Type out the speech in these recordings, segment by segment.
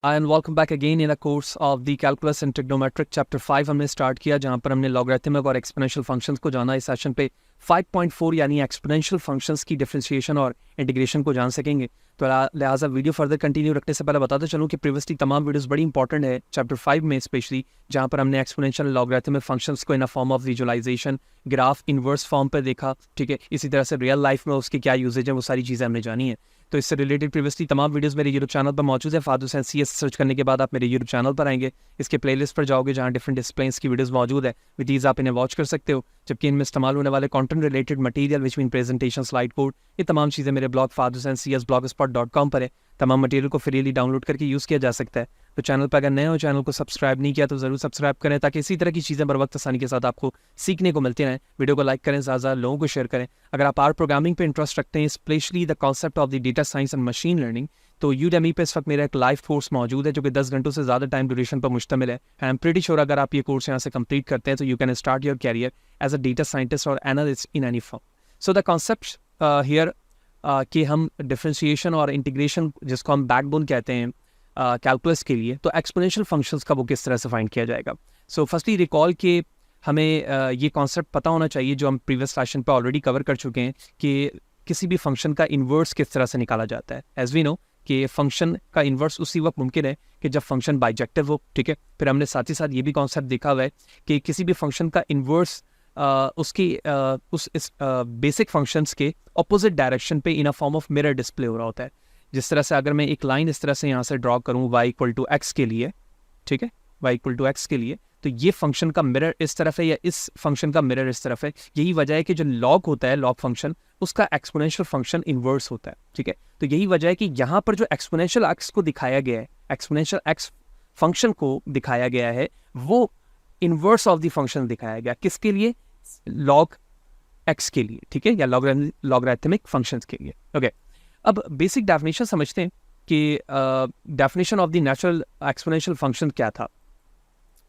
And welcome back again in a course of the calculus and trigonometric chapter 5 हमने start किया, जहां पर हमने लॉगरिथमिक और एक्सपोनेंशियल फंक्शंस को जाना। इस सेशन पे 5.4 यानी एक्सपोनेंशियल फंक्शंस की डिफरेंशिएशन और इंटीग्रेशन को जान सकेंगे। तो लिहाजा वीडियो फर्दर कंटिन्यू रखने से पहले बताते चलूँ कि प्रीवियसली तमाम वीडियोस बड़ी इंपॉर्टेंट है चैप्टर 5 में स्पेशली, जहां पर हमने एक्सपोनेंशियल लॉगरिथमिक फंक्शंस को in a form of visualization, graph, inverse form पर देखा। ठीक है, इसी तरह से रियल लाइफ में उसकी क्या यूजेज है वो सारी चीज़ें हमने जानी है। तो इससे रिलेटेड प्रीवियसली तमाम वीडियोस मेरे यूट्यूब चैनल पर मौजूद है। फादर हुसैन CS सर्च करने के बाद आप मेरे यूट्यूब चैनल पर आएंगे, इसके प्लेलिस्ट पर जाओगे जहां डिफरेंट डिस्प्लेन्स की वीडियोस मौजूद है। विद दीज आप इन्हें वॉच कर सकते हो, जबकि इनमें इस्तेमाल होने वाले content related material which mean presentation, slide code, ये तमाम चीज़ें मेरे blog father Hussain CS blogspot.com पर है। तमाम मटेरियल को फ्रीली डाउनलोड करके यूज़ किया जा सकता है। तो चैनल पर अगर नए हो, चैनल को सब्सक्राइब नहीं किया तो ज़रूर सब्सक्राइब करें, ताकि इसी तरह की चीज़ें बर वक्त आसानी के साथ आपको सीखने को मिलती रहें। वीडियो को लाइक करें, ज़्यादा लोगों को शेयर करें। अगर आप आर प्रोग्रामिंग पे इंटरेस्ट रखते हैं, specially the concept of the data science and machine learning, तो यूडेमी पे इस वक्त मेरा एक लाइव कोर्स मौजूद है जो कि 10 घंटों से ज़्यादा टाइम ड्यूरेशन पर मुश्तमिल है। आई एम प्रीटी श्योर अगर आप ये कोर्स यहाँ से कंप्लीट करते हैं तो you can start your career as a data scientist और analyst in any form. So the concept here कि हम डिफरेंशिएशन और इंटीग्रेशन, जिसको हम बैकबोन कहते हैं कैलकुलस के लिए, तो एक्सपोनेंशियल फंक्शंस का वो किस तरह से फाइंड किया जाएगा। सो फर्स्टली रिकॉल कि हमें ये कॉन्सेप्ट पता होना चाहिए जो हम प्रीवियस सेशन पे ऑलरेडी कवर कर चुके हैं, कि किसी भी फंक्शन का इन्वर्स किस तरह से निकाला जाता है। एज वी नो कि फंक्शन का इन्वर्स उसी वक्त मुमकिन है कि जब फंक्शन बाइजेक्टिव हो। ठीक है, फिर हमने साथ ही साथ ये भी कॉन्सेप्ट देखा हुआ है कि किसी भी फंक्शन का इन्वर्स उस बेसिक फंक्शंस के ऑपोजिट डायरेक्शन पे in a form of mirror display हो रहा होता है। जिस तरह से अगर मैं एक लाइन इस तरह से यहाँ से ड्रॉ करूँ y=x के लिए, ठीक है, y=x के लिए, तो ये फंक्शन का मिरर इस तरफ है या इस फंक्शन का मिरर इस तरफ है। यही वजह है कि जो लॉग होता है, लॉग फंक्शन, उसका एक्सपोनेंशियल फंक्शन इन्वर्स होता है। ठीक है, तो यही वजह है कि यहाँ पर जो एक्सपोनेंशियल एक्स को दिखाया गया है, एक्सपोनेंशियल एक्स फंक्शन को दिखाया गया है, वो इन्वर्स ऑफ द फंक्शन दिखाया गया। किसके लिए? लॉग एक्स के लिए, ठीक है, या लॉगरिथमिक फंक्शंस के लिए। ओके, अब बेसिक डेफिनेशन समझते हैं कि definition of the natural exponential function क्या था।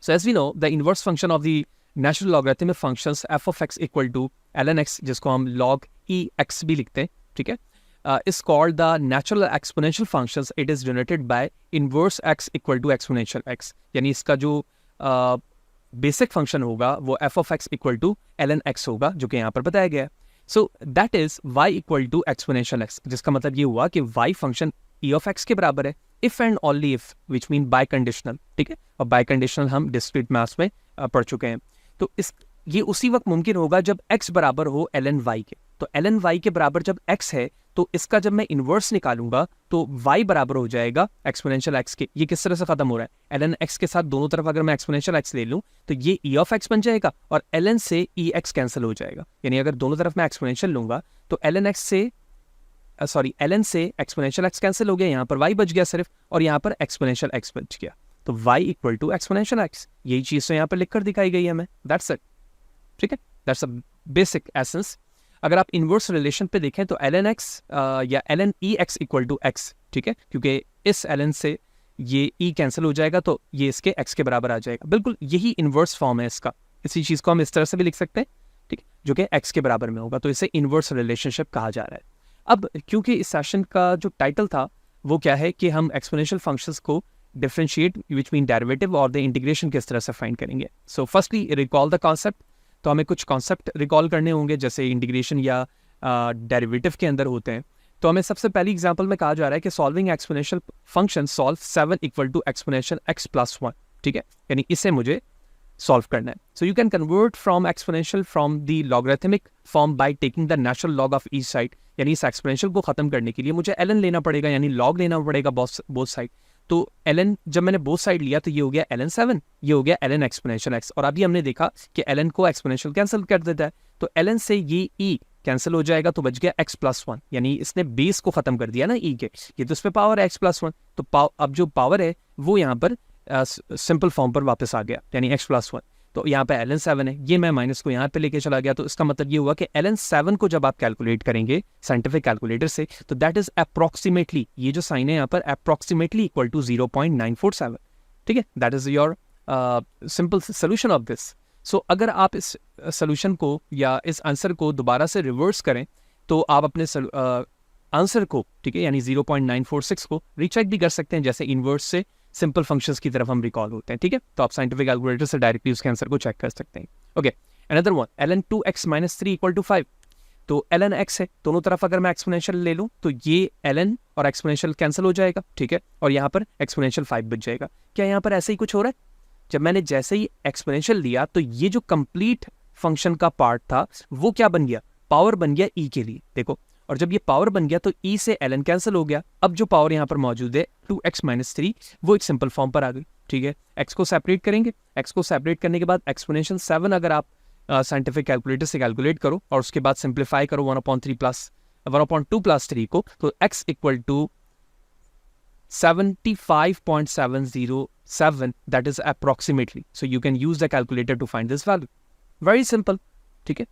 So as we know, the inverse function of the natural logarithmic functions f of x equal to ln x, जिसको हम log ex भी लिखते हैं, ठीक है, is called the natural exponential functions. It is denoted by inverse x equal to exponential x. यानी इसका जो बेसिक फंक्शन होगा वो f of x equal to ln x होगा, जो कि यहाँ पर बताया गया है। So that is y equal to exponential x, जिसका मतलब ये हुआ कि y function e of x के बराबर है if and only if, which mean biconditional. ठीक है, और बाय कंडीशनल हम डिस्क्रीट मैथ्स में पढ़ चुके हैं। तो ये उसी वक्त मुमकिन होगा जब x बराबर हो ln y के। तो ln y के बराबर जब x है, तो इसका जब मैं इन्वर्स निकालूंगा तो y बराबर हो जाएगा एक्सपोनेंशियल x के। ये किस तरह से खत्म हो रहा है? ln x के साथ दोनों तरफ अगर मैं एक्सपोनेंशियल x ले लूं तो ये e of x बन जाएगा और ln से ex कैंसिल हो जाएगा। यानी अगर दोनों तरफ मैं एक्सपोनेंशियल लूंगा तो ln से एक्सपोनेंशियल x कैंसिल हो गया, यहाँ पर y बच गया सिर्फ, और यहाँ पर एक्सपोनेंशियल x बच गया। तो y equal to exponential x, यही चीज़ तो यहाँ पर लिखकर दिखाई गई है हमें। दैट्स इट, ठीक है, दैट्स अ बेसिक एसेंस। अगर आप इनवर्स रिलेशन पे देखें तो ln x या ln ex equal to x, ठीक है, क्योंकि इस ln से ये e कैंसिल हो जाएगा तो ये इसके x के बराबर आ जाएगा। बिल्कुल यही इनवर्स फॉर्म है इसका। इसी चीज़ को हम इस तरह से भी लिख सकते हैं, ठीक है, जो कि x के बराबर में होगा, तो इसे इनवर्स रिलेशनशिप कहा जा रहा है। अब क्योंकि इस सेशन का जो टाइटल था वो क्या है कि हम एक्सपोनेंशियल फंक्शंस को डिफरेंशिएट, विच मीन डेरिवेटिव, और द इंटीग्रेशन किस तरह से फाइंड करेंगे। So firstly recall the concept. तो हमें कुछ कॉन्सेप्ट रिकॉल करने होंगे जैसे इंटीग्रेशन या डेरिवेटिव के अंदर होते हैं। तो हमें सबसे पहली एग्जांपल में कहा जा रहा है कि solving exponential function solve 7 equal to exponential x plus 1, ठीक है, यानी इसे मुझे सॉल्व करना है। So you can convert from exponential from the logarithmic form by taking the natural log of each side. यानी इस एक्सपोनेंशियल को खत्म करने के लिए मुझे ln लेना पड़ेगा, यानी लॉग लेना पड़ेगा बोथ साइड। तो ln जब मैंने बोथ साइड लिया तो ये हो गया ln 7, ये हो गया ln एक्सपोनेंशियल x, और अभी हमने देखा कि ln को एक्सपोनेंशियल कैंसिल कर देता है, तो ln से ये e कैंसिल हो जाएगा तो बच गया x प्लस 1, यानी इसने बेस को खत्म कर दिया ना e के, ये तो इस पर पावर है x प्लस 1, तो अब जो पावर है वो यहाँ पर सिंपल फॉर्म पर वापस आ गया, यानी x प्लस 1। तो यहाँ पे ln 7 है, ये मैं माइनस को यहाँ पे लेके चला गया, तो इसका मतलब ये हुआ कि ln 7 को जब आप कैलकुलेट करेंगे साइंटिफिक कैलकुलेटर से तो दैट इज अप्रॉक्सीमेटली, ये जो साइन है यहाँ पर, अप्रॉक्सीमेटली इक्वल टू 0.947, ठीक है, that is your simple solution of this. So अगर आप इस सोल्यूशन को या इस आंसर को दोबारा से रिवर्स करें तो आप अपने आंसर को, ठीक है, यानी 0.946 को रीचेक भी कर सकते हैं, जैसे इनवर्स से सिंपल फंक्शंस की तरफ हम रिकॉल होते हैं, ठीक है। तो आप साइंटिफिक कैलकुलेटर से डायरेक्टली उसके आंसर को चेक कर सकते हैं। Okay, another one, ln 2x - 3 = 5। तो ln x है, दोनों तरफ अगर मैं एक्सपोनेंशियल ले लूँ तो ये ln और एक्सपोनेंशियल कैंसिल हो जाएगा, ठीक है, और यहाँ पर एक्सपोनेंशियल 5 बच जाएगा। क्या यहाँ पर ऐसे ही कुछ हो रहा है? जब मैंने जैसे ही एक्सपोनेंशियल लिया तो ये जो कंप्लीट फंक्शन का पार्ट था वो क्या बन गया? पावर बन गया e के लिए, देखो। और जब ये पावर बन गया तो e से ln कैंसिल हो गया। अब जो पावर यहाँ पर मौजूद है 2x - 3 वो एक सिंपल फॉर्म पर आ गई, ठीक है। x को सेपरेट करेंगे, x को सेपरेट करने के बाद एक्सपोनेंशियल 7 अगर आप साइंटिफिक कैलकुलेटर से कैलकुलेट करो और उसके बाद सिंप्लीफाई करो 1/3 प्लस 1/2 प्लस 3 को, तो x = 75.707, that is approximately. So you can use the calculator to find this value. Very simple, ठीक है।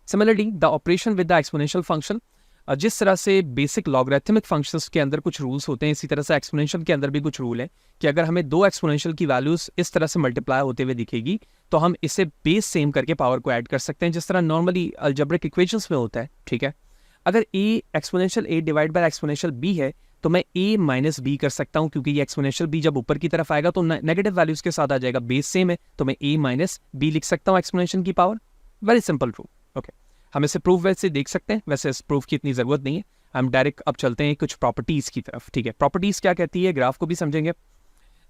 Similarly, the operation with the exponential function, जिस तरह से बेसिक लॉगरिथमिक फंक्शंस के अंदर कुछ रूल्स होते हैं, इसी तरह से एक्सपोनेंशियल के अंदर भी कुछ रूल है कि अगर हमें दो एक्सपोनेंशियल की वैल्यूज इस तरह से मल्टीप्लाई होते हुए दिखेगी तो हम इसे बेस सेम करके पावर को ऐड कर सकते हैं, जिस तरह नॉर्मली अलजेब्रिक इक्वेशंस में होता है, ठीक है। अगर a exponential a divide by exponential b है तो मैं a माइनस b कर सकता हूं, क्योंकि ये एक्सपोनेंशियल b जब ऊपर की तरफ आएगा तो नेगेटिव वैल्यूज के साथ आ जाएगा, बेस सेम है तो मैं a माइनस b लिख सकता हूं एक्सपोनेंशियल की power. Very simple rule, okay. हम इसे प्रूफ वैसे देख सकते हैं, वैसे इस प्रूफ की इतनी जरूरत नहीं है, हम डायरेक्ट अब चलते हैं कुछ प्रॉपर्टीज की तरफ, ठीक है। प्रॉपर्टीज क्या कहती है, ग्राफ को भी समझेंगे।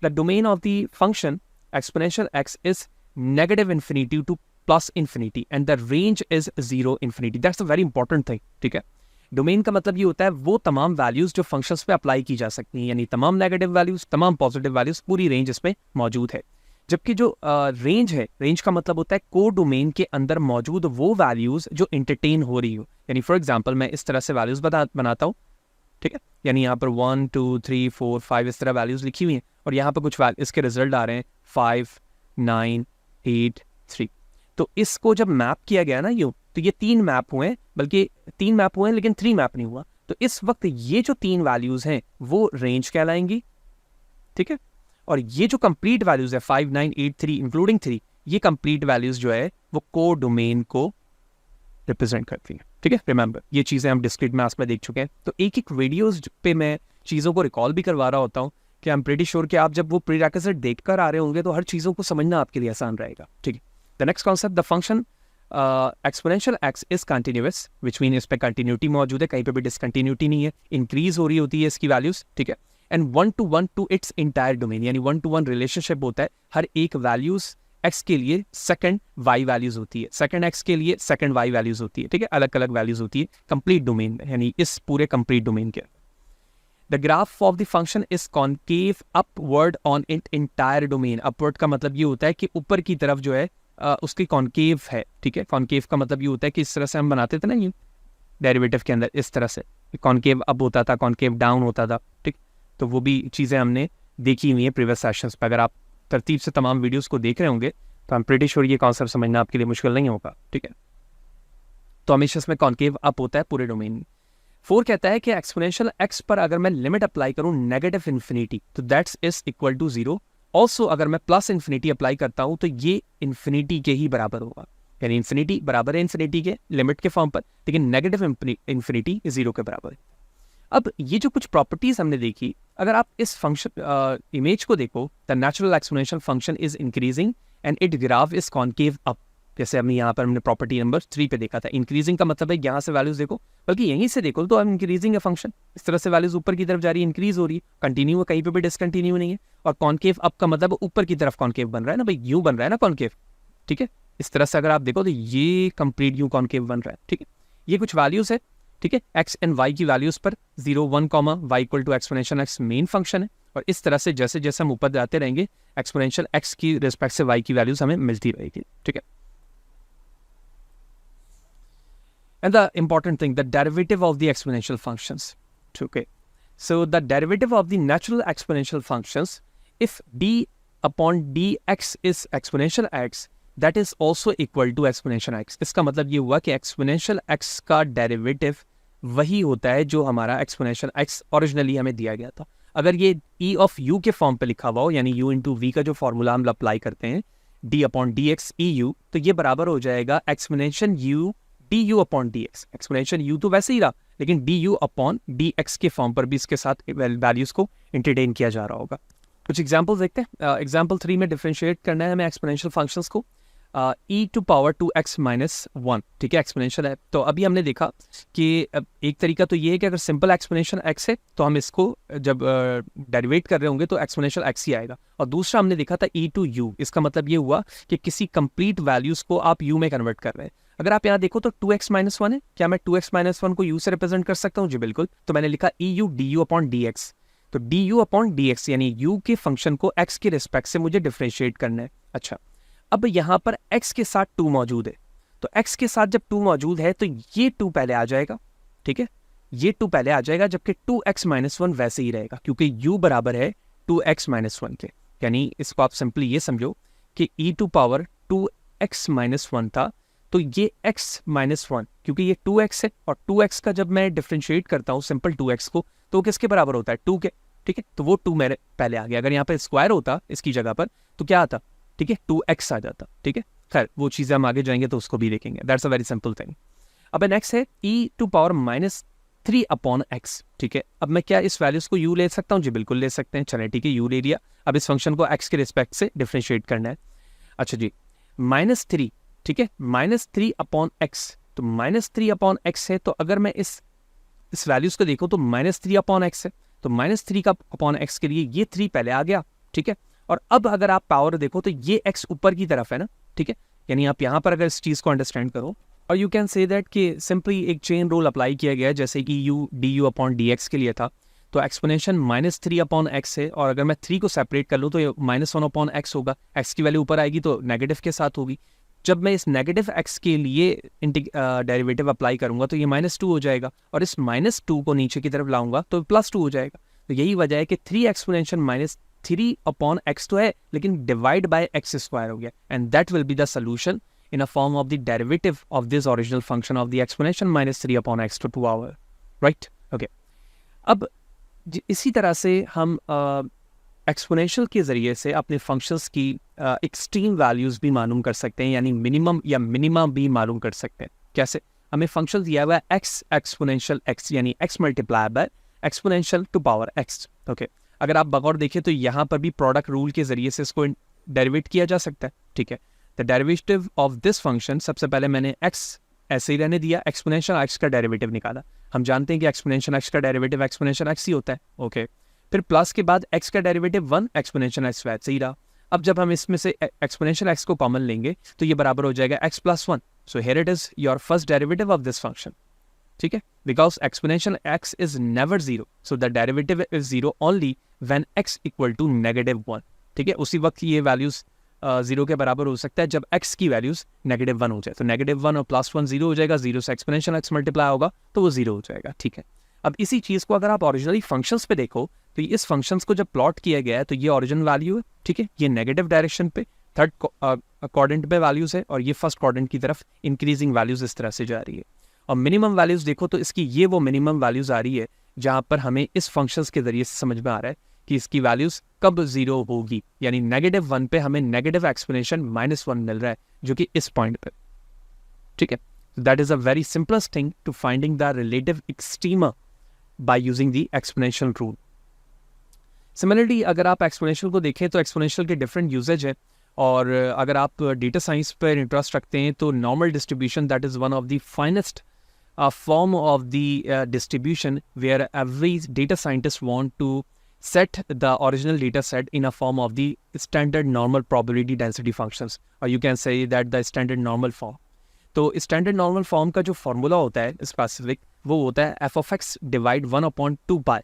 The domain of the function exponential x is negative infinity two plus infinity and the range is 0 infinity. That's a very important thing, ठीक है। डोमेन का मतलब ये होता है वो तमाम वैल्यूज जो फंक्शंस पे अप्लाई की जा सकती हैं, यानी तमाम नेगेटिव वैल्यूज, तमाम पॉजिटिव वैल्यूज, पूरी रेंज इसमें मौजूद है। जबकि जो रेंज है, रेंज का मतलब होता है को डोमेन के अंदर मौजूद वो वैल्यूज जो एंटरटेन हो रही हो। यानी फॉर एग्जांपल मैं इस तरह से वैल्यूज बनाता हूँ, ठीक है, यानी यहाँ पर 1 2 3 4 5 इस तरह वैल्यूज लिखी हुई हैं और यहाँ पर कुछ इसके रिजल्ट आ रहे हैं 5 9 8 3। तो इसको जब मैप किया गया ना यूं, तो ये 3 मैप हुए, बल्कि 3 मैप हुए लेकिन 3 मैप नहीं हुआ। तो इस वक्त ये जो 3 वैल्यूज हैं वो रेंज कहलाएंगी, ठीक है। और ये जो कंप्लीट वैल्यूज है 5 9 8 3 इंक्लूडिंग 3, ये कंप्लीट वैल्यूज जो है वो को डोमेन को रिप्रेजेंट करती हैं, ठीक है। रिमेंबर, ये चीजें हम डिस्क्रीट मैथ्स में देख चुके हैं, तो एक एक वीडियोस पे मैं चीजों को रिकॉल भी करवा रहा होता हूँ कि आई एम प्रीटी श्योर कि आप जब वो प्रीरेक्विजिट देखकर आ रहे होंगे तो हर चीजों को समझना आपके लिए आसान रहेगा, ठीक है। The next concept, the function exponential x is continuous, which mean इस पे कंटिन्यूटी मौजूद है, कहीं पे भी डिसकंटिन्यूटी नहीं है, इंक्रीज हो रही होती है इसकी वैल्यूज, ठीक है। And 1 to 1 it's entire domain, यानी 1 to 1 रिलेशनशिप होता है, हर एक वैल्यूज x के लिए सेकंड y वैल्यूज होती है, सेकंड x के लिए सेकंड y वैल्यूज होती है, ठीक है, अलग अलग वैल्यूज होती है कंप्लीट डोमेन में, यानी इस पूरे कंप्लीट डोमेन के। The graph of the function is concave upward on it entire domain. Upward का मतलब ये होता है कि ऊपर की तरफ जो है उसकी कॉन्केव है, ठीक है। कॉन्केव का मतलब ये होता है कि इस तरह से हम बनाते थे ना ये डेरिवेटिव के अंदर, इस तरह से कॉन्केव अप होता था, कॉन्केव डाउन होता था, ठीक। तो वो भी चीज़ें हमने देखी हुई हैं प्रीवियस सेशंस पे। अगर आप तरतीब से तमाम वीडियोस को देख रहे होंगे तो आई एम प्रीटी श्योर ये कॉन्सेप्ट समझना आपके लिए मुश्किल नहीं होगा, ठीक है। तो हमेशा इसमें कॉन्केव अप होता है पूरे डोमेन में। 4 कहता है कि एक्सपोनेंशियल x पर अगर मैं लिमिट अप्लाई करूं नेगेटिव इन्फिनिटी तो that's is equal to 0। Also अगर मैं प्लस इन्फिनिटी अप्लाई करता हूं तो ये इन्फिनिटी के ही बराबर होगा, यानी इन्फिनिटी बराबर है इन्फिनिटी के लिमिट के फॉर्म पर, लेकिन नेगेटिव इन्फिनिटी 0 के बराबर है। अब ये जो कुछ प्रॉपर्टीज हमने देखी, अगर आप इस फंक्शन इमेज को देखो, the natural exponential function is increasing and it graph is concave up, जैसे हमने यहाँ पर हमने प्रॉपर्टी नंबर 3 पे देखा था। इंक्रीजिंग का मतलब है यहाँ से वैल्यूज देखो, बल्कि यहीं से देखो तो हम इंक्रीजिंग है फंक्शन, इस तरह से वैल्यूज ऊपर की तरफ जा रही है, इंक्रीज हो रही है, कंटिन्यू है, कहीं पे भी डिसकंटिन्यू नहीं है। और कॉन्केव अप का मतलब ऊपर की तरफ कॉन्केव बन रहा है ना भाई, यूं बन रहा है ना कॉन्केव, ठीक है। इस तरह से अगर आप देखो तो ये कंप्लीट यूं कॉन्केव बन रहा है, ठीक है। ये कुछ वैल्यूज है, ठीक है, एक्स एंड वाई की वैल्यूज पर 0 1 y equal to exponential x main function है, और इस तरह से जैसे जैसे हम ऊपर जाते रहेंगे एक्सपोनेंशियल एक्स की रिस्पेक्ट से वाई की वैल्यूज हमें मिलती रहेगी, ठीक है। And the important thing, the derivative of the exponential functions. Okay. So the derivative of the natural exponential functions, if d upon dx is exponential x, that is also equal to exponential x. इसका मतलब ये हुआ कि exponential x का derivative वही होता है जो हमारा exponential x originally हमें दिया गया था। अगर ये e of u के फॉर्म पे लिखा हुआ हो, यानी u into v का जो फॉर्मूला हम अप्लाई करते हैं d upon dx eu, तो ये बराबर हो जाएगा exponential u du upon dx। Exponential u तो वैसे ही रहा, लेकिन du अपॉन dx के फॉर्म पर भी इसके साथ वैल्यूज को इंटरटेन किया जा रहा होगा, कुछ एग्जाम्पल्स देखते हैं। एग्जाम्पल 3 में डिफरेंशिएट करना है हमें एक्सपोनेंशियल फंक्शंस को। ई टू पावर 2x-1, ठीक है, एक्सपोनेंशियल है। तो अभी हमने देखा कि एक तरीका तो ये है कि अगर सिंपल एक्सपोनेंशियल x है तो हम इसको जब डेरिवेट कर रहे होंगे तो एक्सपोनेंशियल x ही आएगा। और दूसरा हमने देखा था e टू u, इसका मतलब ये हुआ कि किसी कंप्लीट वैल्यूज को आप u में कन्वर्ट कर रहे हैं। अगर आप यहाँ देखो तो 2x-1 है, क्या मैं 2x-1 को u से रिप्रेजेंट कर सकता हूँ? जी बिल्कुल। तो मैंने लिखा eu du अपॉन dx। तो du अपॉन dx यानी u के फंक्शन को x के रिस्पेक्ट से मुझे डिफरेंशिएट करना है। अच्छा, अब यहाँ पर x के साथ 2 मौजूद है, तो x के साथ जब 2 मौजूद है तो ये 2 पहले आ जाएगा, ठीक है, ये 2 पहले आ जाएगा, जबकि 2x-1 वैसे ही रहेगा क्योंकि u बराबर है 2x-1 के। यानी इसको आप सिंपली ये समझो कि e टू पावर 2x-1 था, तो ये x-1 क्योंकि ये 2x है और 2x का जब मैं डिफरेंशिएट करता हूँ सिंपल 2x को तो किसके बराबर होता है? 2 के, ठीक है। तो वो 2 मेरे पहले आ गया। अगर यहाँ पे स्क्वायर होता इसकी जगह पर तो क्या आता? ठीक है, 2x आ जाता, ठीक है। खैर वो चीज़ें हम आगे जाएंगे तो उसको भी देखेंगे, that's a very simple thing. अब नेक्स्ट है e to power -3 upon x, ठीक है। अब मैं क्या इस वैल्यूज को u ले सकता हूँ? जी बिल्कुल ले सकते हैं। चले ठीक है, u ले लिया। अब इस फंक्शन को x के रिस्पेक्ट से डिफरेंशिएट करना है। अच्छा जी, -3, ठीक है, -3 अपॉन x, तो -3 अपॉन x है, तो अगर मैं इस वैल्यूज को देखो तो -3 अपॉन x है, तो -3 का अपॉन x के लिए ये 3 पहले आ गया, ठीक है। और अब अगर आप पावर देखो तो ये x ऊपर की तरफ है ना, ठीक है, यानी आप यहाँ पर अगर इस चीज़ को अंडरस्टैंड करो और यू कैन से दैट कि सिंपली एक चेन रूल अप्लाई किया गया है, जैसे कि u du अपॉन dx के लिए था, तो एक्सपोनेंशियल -3 अपॉन x है, और अगर मैं 3 को सेपरेट कर लूँ तो ये -1 अपॉन x होगा, x की वैल्यू ऊपर आएगी तो नेगेटिव के साथ होगी। जब मैं इस नेगेटिव x के लिए डेरिवेटिव अप्लाई करूंगा तो ये -2 हो जाएगा, और इस -2 को नीचे की तरफ लाऊंगा तो +2 हो जाएगा। तो यही वजह है कि 3 एक्सपोनेंशियल -3 अपॉन x तो है लेकिन डिवाइड बाय x स्क्वायर हो गया, and that will be the solution in a form of the derivative of this original function of the exponential -3 upon x to 2 power, right? Okay. अब इसी तरह से हम एक्सपोनेंशियल के ज़रिए से अपने फंक्शंस की एक्सट्रीम वैल्यूज़ भी मालूम कर सकते हैं, यानी मिनिमम या मिनिमा भी मालूम कर सकते हैं। कैसे? हमें फंक्शन दिया हुआ है x एक्सपोनेंशियल x, यानी x multiply by exponential to power x, okay. अगर आप बगौर देखें तो यहाँ पर भी प्रोडक्ट रूल के ज़रिए से इसको डेरिवेट किया जा सकता है, ठीक है। The derivative of this function, सबसे पहले मैंने x ऐसे ही रहने दिया, एक्सपोनेंशियल x का डेरिवेटिव निकाला। हम जानते हैं कि एक्सपोनेंशियल x का डेरिवेटिव एक्सपोनेंशियल x ही होता है, ओके। फिर प्लस के बाद x का डेरिवेटिव 1, एक्सपोनेंशियल x वैसे ही रहा। अब जब हम इसमें से एक्सपोनेंशियल x को कॉमन लेंगे तो ये बराबर हो जाएगा x + 1। So here it is your first derivative of this function, ठीक है, because exponential x is never 0, so the derivative is 0 only when x equal to -1, ठीक है। उसी वक्त ये वैल्यूज 0 के बराबर हो सकता है जब x की वैल्यूज -1 हो जाए, तो -1 और +1 0 हो जाएगा, 0 से एक्सपोनेंशियल x मल्टीप्लाई होगा तो वो 0 हो जाएगा, ठीक है। अब इसी चीज़ को अगर आप ओरिजिनली फंक्शंस पे देखो तो इस फंक्शंस को जब प्लॉट किया गया है तो ये ओरिजिनल वैल्यू है, ठीक है, ये नेगेटिव डायरेक्शन पे थर्ड क्वाड्रेंट पे वैल्यूज है, और ये फर्स्ट क्वाड्रेंट की तरफ इंक्रीजिंग वैल्यूज इस तरह से जा रही है। और मिनिमम वैल्यूज देखो तो इसकी ये वो मिनिमम वैल्यूज आ रही है जहाँ पर हमें इस फंक्शंस के जरिए से समझ में आ रहा है कि इसकी वैल्यूज कब 0 होगी, यानी -1 पे हमें नेगेटिव एक्सपोनेंशियल -1 मिल रहा है जो कि इस पॉइंट पे, ठीक है। That is a very simplest thing to finding the relative extrema by using the exponential rule. Similarly अगर आप एक्सपोनेंशियल को देखें तो एक्सपोनेंशियल के डिफरेंट यूजेज है, और अगर आप डेटा साइंस पर इंटरेस्ट रखते हैं तो normal distribution that is one of the finest form of the distribution where every data scientist want to set the original data set in a form of the standard normal probability density functions, or you can say that the standard normal form. तो standard normal form का जो formula होता है specific वो होता है f of x divide 1/2 pi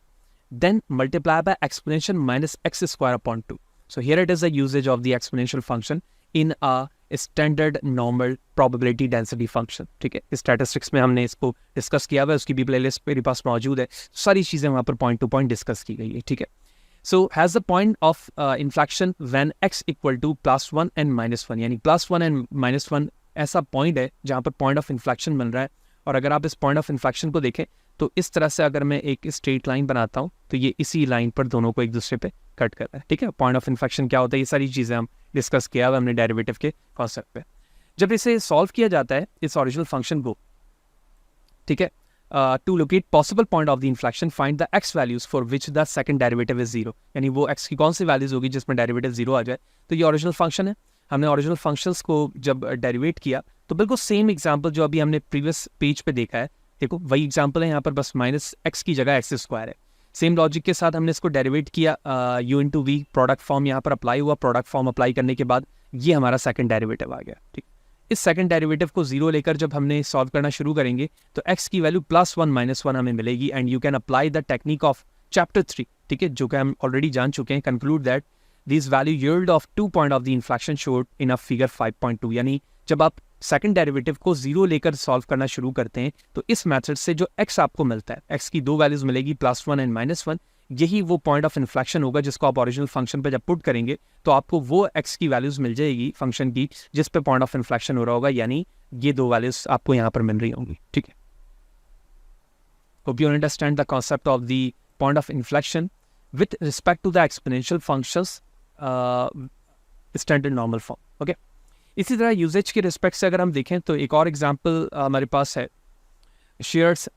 then multiply by exponential minus x square upon 2. So here it is a usage of the exponential function in a standard normal probability density function, ठीक है। Statistics में हमने इसको discuss किया हुआ है, उसकी भी प्लेलिस्ट मेरे पास मौजूद है, सारी चीज़ें वहाँ पर पॉइंट टू पॉइंट डिस्कस की गई है, ठीक है। So has the point of inflection when x equal to +1 and -1, यानी +1 एंड -1 ऐसा पॉइंट है जहाँ पर पॉइंट ऑफ इन्फ्लेक्शन मिल रहा है। और अगर आप इस पॉइंट ऑफ इन्फ्लेक्शन को देखें तो इस तरह से अगर मैं एक स्ट्रेट लाइन बनाता हूँ तो ये इसी लाइन पर दोनों को एक दूसरे पे कट कर रहा है, ठीक है। पॉइंट ऑफ इन्फ्लेक्शन क्या होता है, ये सारी चीज़ें हम डिस्कस किया हुआ हमने डेरिवेटिव के कॉन्सेप्ट पे। जब इसे सॉल्व किया जाता है इस ओरिजिनल फंक्शन को, ठीक है, to locate possible point of the inflection find the x values for which the second derivative is zero, यानी वो एक्स की कौन सी वैल्यूज होगी जिसमें डेरिवेटिव जीरो आ जाए। तो ये ओरिजिनल फंक्शन है। हमने ओरिजिनल फंक्शंस को जब डेरिवेट किया तो बिल्कुल सेम एग्जांपल जो अभी हमने प्रीवियस पेज पे देखा है, देखो वही एग्जांपल है यहाँ पर, बस माइनस एक्स की जगह एक्स स्क्वायर है। सेम लॉजिक के साथ हमने इसको डेरिवेट किया, u into v, product form यहाँ पर अप्लाई हुआ, प्रोडक्ट फॉर्म अप्लाई करने के बाद ये हमारा सेकंड डेरिवेटिव आ गया। ठीक, इस सेकंड डेरिवेटिव को जीरो लेकर जब हमने सॉल्व करना शुरू करेंगे तो x की वैल्यू +1 -1 हमें मिलेगी and you can apply the technique of chapter 3, ठीक है, जो कि हम ऑलरेडी जान चुके हैं। Conclude that this value yield of 2 point of the inflection showed in a figure 5.2, यानी जब आप सेकंड डेरिवेटिव को जीरो लेकर सॉल्व करना शुरू करते हैं तो इस मेथड से जो x आपको मिलता है, x की दो वैल्यूज मिलेगी +1 एंड -1, यही वो पॉइंट ऑफ इन्फ्लेक्शन होगा जिसको आप ओरिजिनल फंक्शन पे जब पुट करेंगे तो आपको वो x की वैल्यूज मिल जाएगी फंक्शन की जिस पे पॉइंट ऑफ इन्फ्लेक्शन हो रहा होगा, यानी ये दो वैल्यूज आपको यहाँ पर मिल रही होंगी। ठीक है, hope you understand the concept of the point of inflection with respect to the exponential functions standard normal form. Okay, इसी तरह यूजेज के रिस्पेक्ट से अगर हम देखें तो एक और एग्जाम्पल हमारे पास है शेयर्स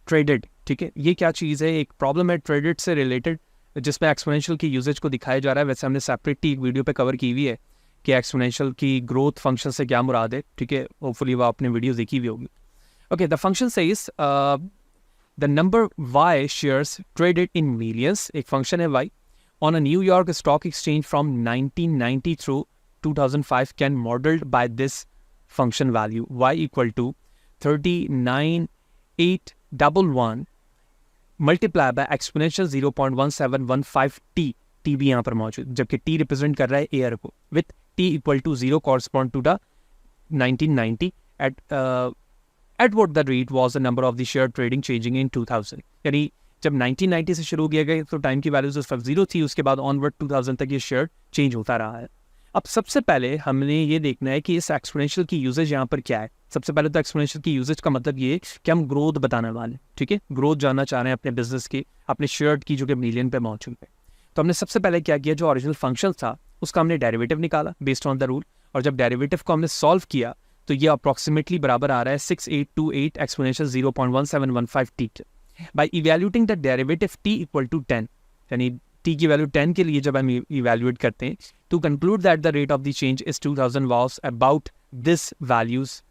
ट्रेडेड। ठीक है, ये क्या चीज़ है, एक प्रॉब्लम है ट्रेडेड से रिलेटेड जिसमें एक्सपोनेंशियल की यूजेज को दिखाया जा रहा है। वैसे हमने सेपरेटली एक वीडियो पे कवर की हुई है कि एक्सपोनेंशियल की ग्रोथ फंक्शन से क्या मुराद है। ठीक है, होपफुली वो आपने वीडियो देखी हुई होगी। Okay, the function says the number y shares traded in millions, एक फंक्शन है y on a New York stock exchange from 1990 through 2005 can modeled by this function value y equal to 39811 multiply by exponential 0.1715 t भी यहाँ पर मौजूद, जबकि t represent कर रहा है एयर को, with t equal to 0 correspond to the 1990 at what the rate was the number of the share trading changing in 2000, यानी जब 1990 से शुरू किया गया तो टाइम की वैल्यूज उस वक्त 0 थी, उसके बाद ऑनवर्ड 2000 तक ये शेयर चेंज होता रहा है। अब सबसे पहले हमने ये देखना है कि इस एक्सपोनेंशियल की यूजेज यहाँ पर क्या है। सबसे पहले तो एक्सपोनेंशियल की यूजेज का मतलब ये कि हम ग्रोथ बताने वाले, ठीक है, ग्रोथ जानना चाह रहे हैं अपने बिजनेस की, अपने शेयर की जो कि मिलियन पे मौजूद है। तो हमने सबसे पहले क्या किया, जो ओरिजिनल फंक्शन था उसका हमने डेरिवेटिव निकाला बेस्ड ऑन द रूल, और जब डेरिवेटिव को हमने सॉल्व किया तो ये अप्रॉक्सीमेटली बराबर आ रहा है 6828 exponential 0.1715 t। By evaluating the derivative t equal to 10, यानी t की वैल्यू 10 के लिए जब हम इवैल्यूएट करते हैं to conclude that the rate of the change is 2000 was about this values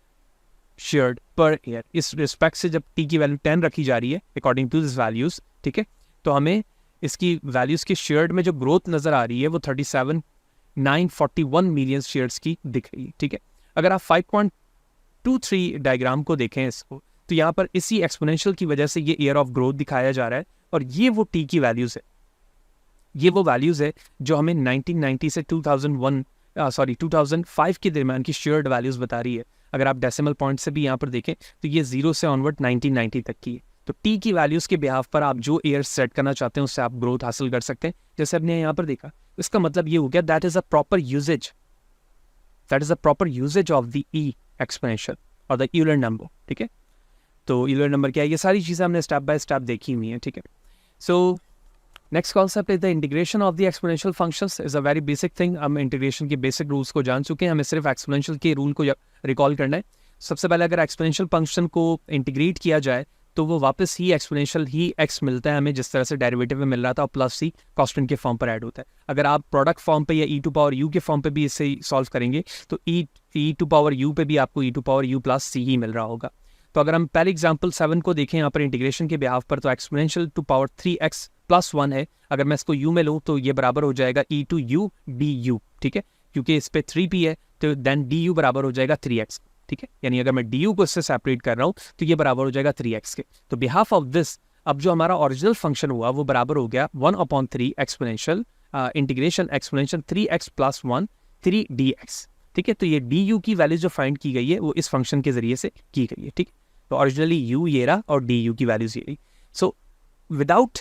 shared per year। इस रिस्पेक्ट से जब t की वैल्यू 10 रखी जा रही है अकॉर्डिंग टू दिस वैल्यूज, ठीक है, तो हमें इसकी वैल्यूज के शेयर्ड में जो ग्रोथ नजर आ रही है वो 37,941 मिलियन शेयर्स की दिख रही है। ठीक है, अगर आप 5.23 डायग्राम को देखें इसको, तो यहाँ पर इसी एक्सपोनेंशियल की वजह से ये ईयर ऑफ ग्रोथ दिखाया जा रहा है, और ये वो t की वैल्यूज है, ये वो वैल्यूज़ है जो हमें 1990 से 2005 के दरमियान की शेयर्ड वैल्यूज़ बता रही है। अगर आप डेसिमल पॉइंट से भी यहाँ पर देखें तो ये 0 से ऑनवर्ड 1990 तक की है। तो टी की वैल्यूज़ के बिहाफ पर आप जो ईयर सेट करना चाहते हैं उससे आप ग्रोथ हासिल कर सकते हैं, जैसे हमने यहाँ पर देखा। इसका मतलब ये हो गया that is a proper usage of the e exponential और द यूलर नंबर। ठीक है, तो यूलर नंबर क्या है, ये सारी चीज़ें हमने स्टेप बाय स्टेप देखी हुई हैं। ठीक है, so next concept is the integration of the exponential functions. Is a very basic thing. हम इंटीग्रेशन के बेसिक रूल्स को जान चुके हैं, हमें सिर्फ एक्सपोनेंशियल के रूल को रिकॉल करना है। सबसे पहले अगर एक्सपोनेंशियल फंक्शन को इंटीग्रेट किया जाए तो वो वापस ही एक्सपोनेंशियल ही एक्स मिलता है हमें, जिस तरह से डेरिवेटिव में मिल रहा था, और प्लस सी कांस्टेंट के फॉर्म पर ऐड होता है। अगर आप प्रोडक्ट फॉर्म पे या ई टू पावर यू के फॉर्म पे भी इससे सॉल्व करेंगे तो ई टू पावर यू पे भी आपको ई टू पावर यू प्लस सी ही मिल रहा होगा। तो अगर हम पहले एग्जाम्पल 7 को देखें यहाँ पर इंटीग्रेशन के बिहाफ पर, तो एक्सपोनेंशियल टू पावर 3x + 1 है। अगर मैं इसको u में लूँ तो ये बराबर हो जाएगा e टू u du। ठीक है, क्योंकि इस पे 3p है तो देन du बराबर हो जाएगा 3x। ठीक है, यानी अगर मैं du को इससे सेपरेट कर रहा हूँ तो ये बराबर हो जाएगा 3x के। तो बिहाफ ऑफ दिस अब जो हमारा ओरिजिनल फंक्शन हुआ वो बराबर हो गया 1/3 exponential integration exponential 3x + 1 3dx। ठीक है, तो ये du की वैल्यू जो फाइंड की गई है वो इस फंक्शन के जरिए से की गई है। ठीक, तो ओरिजिनली u ये रहा और du की वैल्यूज ये रही। So without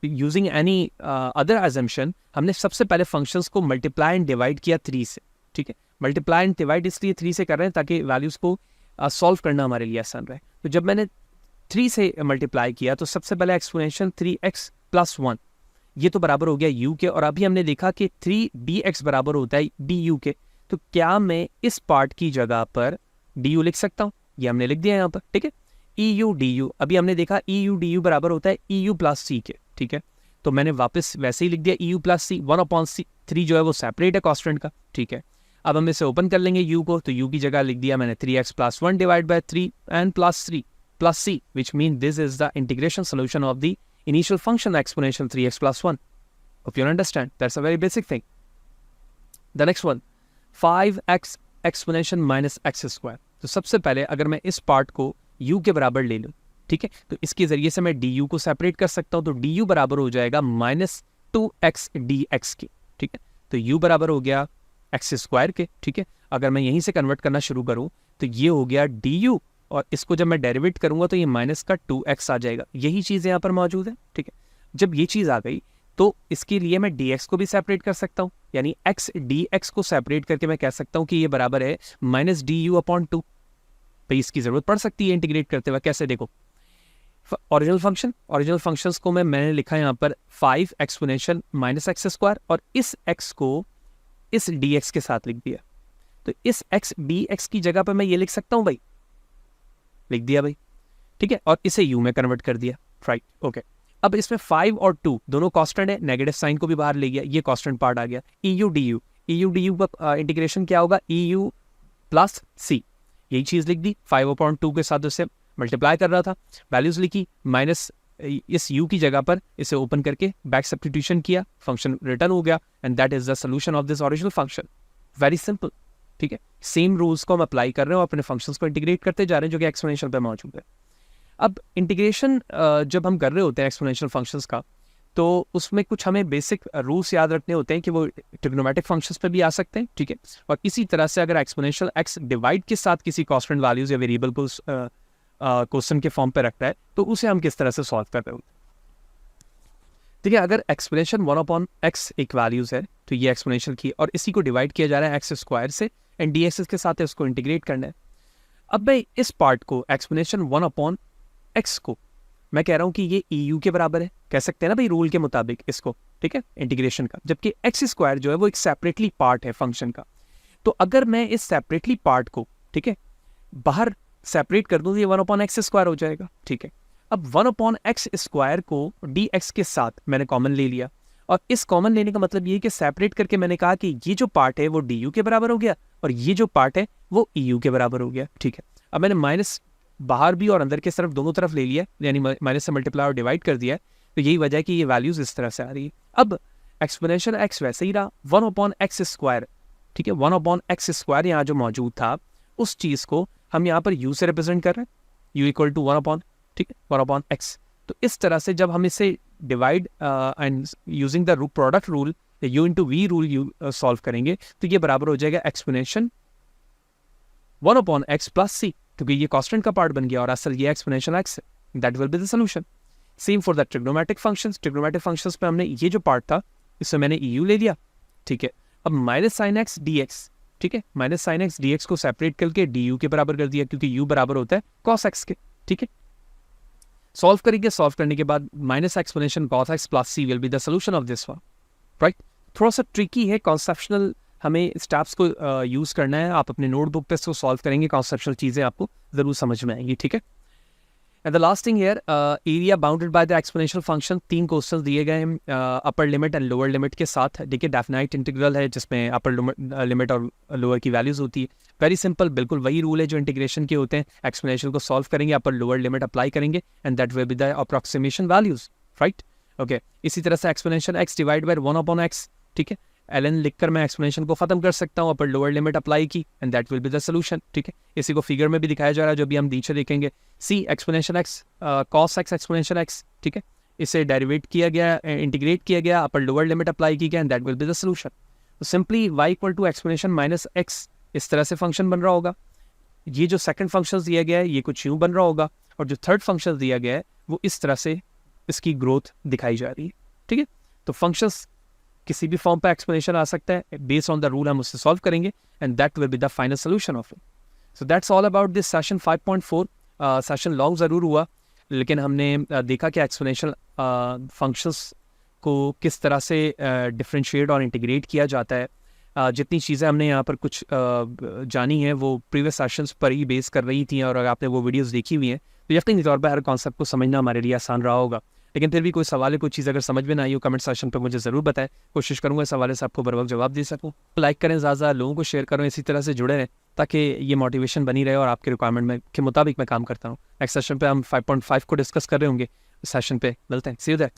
using any other assumption हमने सबसे पहले फंक्शंस को मल्टीप्लाई एंड डिवाइड किया 3 से। ठीक है, मल्टीप्लाई एंड डिवाइड इसलिए 3 से कर रहे हैं ताकि वैल्यूज़ को सॉल्व करना हमारे लिए आसान रहे। तो जब मैंने 3 से मल्टीप्लाई किया तो सबसे पहले एक्सपोनेंशियल 3x + 1 ये तो बराबर हो गया u के, और अभी हमने देखा कि 3dx बराबर होता है du के। तो क्या मैं इस पार्ट की जगह पर du लिख सकता हूँ, ये हमने लिख दिया यहाँ पर। ठीक है, ई यू डी यू, अभी हमने देखा ई यू डी यू बराबर होता है ई यू प्लस सी के, ठीक है, तो मैंने वापस वैसे ही लिख दिया ई यू प्लस सी, 1/3 जो है वो सेपरेट है कॉन्स्टेंट का, ठीक है। अब हम इसे ओपन कर लेंगे यू को, तो यू की जगह लिख दिया मैंने 3x + 1 divide by 3 and plus 3 plus c, which mean this is the integration solution of the initial function exponential 3x + 1. Hope you understand. That's a very basic thing. The next one, 5x exponential minus x square. तो सबसे पहले अगर मैं इस part को u के बराबर ले लूँ, ठीक है, तो इसके जरिए से मैं du को सेपरेट कर सकता हूँ, तो du बराबर हो जाएगा -2x dx के, ठीक है। तो u बराबर हो गया एक्स स्क्वायर के, ठीक है। अगर मैं यहीं से कन्वर्ट करना शुरू करूँ तो ये हो गया du, और इसको जब मैं डेरिवेट करूँगा तो ये माइनस का 2x आ जाएगा। यही चीज़ यहाँ पर मौजूद है, ठीक है। जब ये चीज़ आ गई तो इसके लिए मैं dx को भी सेपरेट कर सकता हूँ, यानी x dx को सेपरेट करके मैं कह सकता हूँ कि ये बराबर है -du/2। भाई इसकी ज़रूरत पड़ सकती है इंटीग्रेट करते हुए, कैसे देखो, ओरिजिनल फंक्शंस को मैंने लिखा यहाँ पर 5 एक्सपोनेंशियल माइनस एक्स स्क्वायर, और इस x को इस dx के साथ लिख दिया। तो इस x dx की जगह पर मैं ये लिख सकता हूँ भाई, लिख दिया भाई, ठीक है, और इसे u में कन्वर्ट कर दिया, राइट, ओके। अब इसमें 5 और 2 दोनों कांस्टेंट है, नेगेटिव साइन को भी बाहर ले गया, ये कांस्टेंट पार्ट आ गया। eu du का इंटीग्रेशन क्या होगा, eu प्लस c, यही चीज़ लिख दी, 5/2 के साथ उससे मल्टीप्लाई कर रहा था, वैल्यूज लिखी, माइनस इस u की जगह पर इसे ओपन करके बैक सब्स्टिट्यूशन किया, फंक्शन रिटर्न हो गया, and that is the solution of this original function. Very simple, ठीक है। सेम रूल्स को हम अप्लाई कर रहे हैं और अपने फंक्शंस को इंटीग्रेट करते जा रहे हैं जो कि एक्सपोनेंशियल पे मौजूद है। अब इंटीग्रेशन जब हम कर रहे होते हैं एक्सपोनेंशियल फंक्शंस का, तो उसमें कुछ हमें बेसिक रूल्स याद रखने होते हैं कि वो ट्रिग्नोमेट्रिक फंक्शंस पे भी आ सकते हैं, ठीक है। और इसी तरह से अगर एक्सपोनेंशियल एक्स डिवाइड के साथ किसी कांस्टेंट वैल्यूज या वेरिएबल को क्वेश्चन के फॉर्म पे रखता है, तो उसे हम किस तरह से सॉल्व कर रहे होते हैं। ठीक है, अगर एक्सपोनेंशियल 1/x एक वैल्यूज है, तो ये एक्सपोनेंशियल की, और इसी को डिवाइड किया जा रहा है एक्स स्क्वायर से, एंड डी एक्स के साथ उसको इंटीग्रेट करना है। अब मैं इस पार्ट को एक्सपोनेंशियल 1/x को मैं कह रहा हूं कि ये eu के बराबर है, कह सकते हैं ना भाई रूल के मुताबिक इसको, ठीक है, इंटीग्रेशन का, जबकि एक्स स्क्वायर जो है वो एक सेपरेटली पार्ट है फंक्शन का। तो अगर मैं इस सेपरेटली पार्ट को, ठीक है, बाहर सेपरेट कर दूं तो ये 1/x स्क्वायर हो जाएगा, ठीक है। अब 1/x स्क्वायर को dx के साथ मैंने कॉमन ले लिया, और इस कॉमन लेने का मतलब ये कि सेपरेट करके मैंने कहा कि ये जो पार्ट है वो du के बराबर हो गया, और ये जो पार्ट है वो eu के बराबर हो गया, ठीक है। अब मैंने माइनस बाहर भी और अंदर के तरफ दोनों तरफ ले लिया, यानी माइनस से मल्टीप्लाई और डिवाइड कर दिया है, तो यही वजह है कि ये वैल्यूज इस तरह से आ रही है। अब एक्सपोनेंशियल x वैसे ही रहा, 1/x स्क्वायर, ठीक है, 1/x स्क्वायर यहाँ जो मौजूद था उस चीज़ को हम यहाँ पर u से रिप्रेजेंट कर रहे हैं, u = 1/, ठीक है, 1/x। तो इस तरह से जब हम इसे divide and using the product rule, u × v rule solve करेंगे, तो ये बराबर हो जाएगा एक्सपोनेंशियल 1/x + c, क्योंकि ये कांस्टेंट का पार्ट बन गया और असल ये एक्सपोनेंशियल x है। That will be the solution. Same for the trigonometric functions. Trigonometric functions पे हमने ये जो पार्ट था इसमें मैंने eu ले लिया, ठीक है। अब -sin x dx, ठीक है, -sin x dx को सेपरेट करके du के बराबर कर दिया, क्योंकि u बराबर होता है cos x के, ठीक है। सॉल्व करेंगे, सॉल्व करने के बाद minus exponential cos x + c will be the solution of this one, right. थोड़ा सा ट्रिकी है, कॉन्सेप्शनल हमें स्टेप्स को यूज़ करना है। आप अपने नोटबुक पे इसको सॉल्व करेंगे, कॉन्सेप्शनल चीज़ें आपको ज़रूर समझ में आएंगी, ठीक है। And the last thing here, area bounded by the exponential function. 3 question दिए गए हैं upper limit and lower limit के साथ, ठीक है। डेफिनाइट इंटीग्रल है जिसमें अपर लिमिट और लोअर की वैल्यूज होती है। वेरी सिंपल, बिल्कुल वही रूल है जो इंटीग्रेशन के होते हैं। एक्सपोनेंशियल को सॉल्व करेंगे, अपर लोअर लिमिट अप्लाई करेंगे, and that will be the approximation values, right, okay. इसी तरह से exponential x divide by 1/x, ठीक है, ln लिखकर मैं एक्सपोनेंशियल को खत्म कर सकता हूँ, अपर लोअर लिमिट अप्लाई की, and that will be the solution, ठीक है। इसी को फिगर में भी दिखाया जा रहा है जो भी हम नीचे देखेंगे। c exponential x cos x exponential x, ठीक है, इसे डेरिवेट किया गया, इंटीग्रेट किया गया, अपर लोअर लिमिट अप्लाई की गया, and that will be the solution. तो सिंपली y = एक्सपोनेंशियल -x इस तरह से फंक्शन बन रहा होगा। ये जो सेकंड फंक्शन दिया गया है ये कुछ यूँ बन रहा होगा, और जो थर्ड फंक्शन दिया गया है वो इस तरह से इसकी ग्रोथ दिखाई जा रही है, ठीक है। तो फंक्शंस किसी भी फॉर्म पर एक्सप्लेनेशन आ सकता है, बेस्ड ऑन द रूल हम उससे सॉल्व करेंगे, and that will be the final solution of it. So that's all about this session 5.4। Session long ज़रूर हुआ, लेकिन हमने देखा कि एक्सपोनेंशियल फंक्शंस को किस तरह से डिफ्रेंशिएट और इंटीग्रेट किया जाता है। जितनी चीज़ें हमने यहाँ पर कुछ जानी हैं वो प्रीवियस सेशंस पर ही बेस कर रही थी, और अगर आपने वो वीडियोस देखी हुई हैं तो यकीनी तौर पर हर कॉन्सेप्ट को समझना हमारे लिए आसान रहा होगा। लेकिन फिर भी कोई सवाल है, कोई चीज़ अगर समझ में ना आई हो, कमेंट सेक्शन पे मुझे ज़रूर बताएं। कोशिश करूँगा इस हवाले से आपको बर वक्त जवाब दे सकूँ। लाइक करें, ज़्यादा लोगों को शेयर करें, इसी तरह से जुड़े रहें ताकि ये मोटिवेशन बनी रहे और आपके रिक्वायरमेंट में के मुताबिक मैं काम करता हूँ। नेक्स्ट सेशन पे हम 5.5 को डिस्कस कर रहे होंगे। इस सेशन पे मिलते हैं। सी यू देयर।